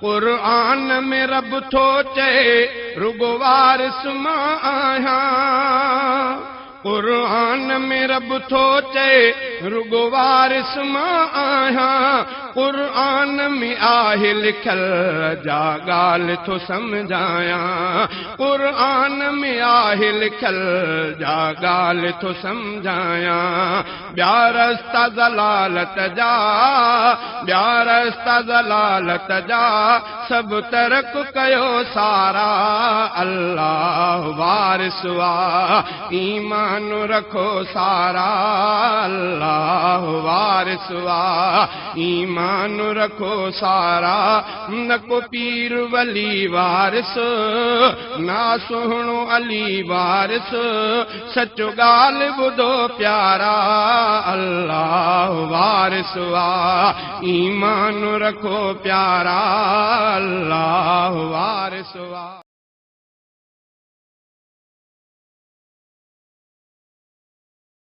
क़ुरान में रब थो चए रुगो वारिस मां आहियां। क़ुरान में रब थो चए रुगो वारिस मां आहियां। क़ुरान में आहे लिखल जा ॻाल्हि थो सम्झायां। क़ुरान में आहे लिखल जा ॻाल्हि थो सम्झायां। ॿिया रस्ता ज़लालत जा, ॿिया रस्ता ज़लालत जा, सभु तरक कयो सारा। अल्लाह वारिस वा, ईमान रखो सारा। अल्लाह वारिस वा, ईमान रखो सारा। न को पीर वली वारिस, ना सुहिणो अली वारिस, सचो ॻाल्हि ॿुधो प्यारा। अल्लाह वारिस वा, ईमान रखो प्यारा। अल्लाह वारिस वा।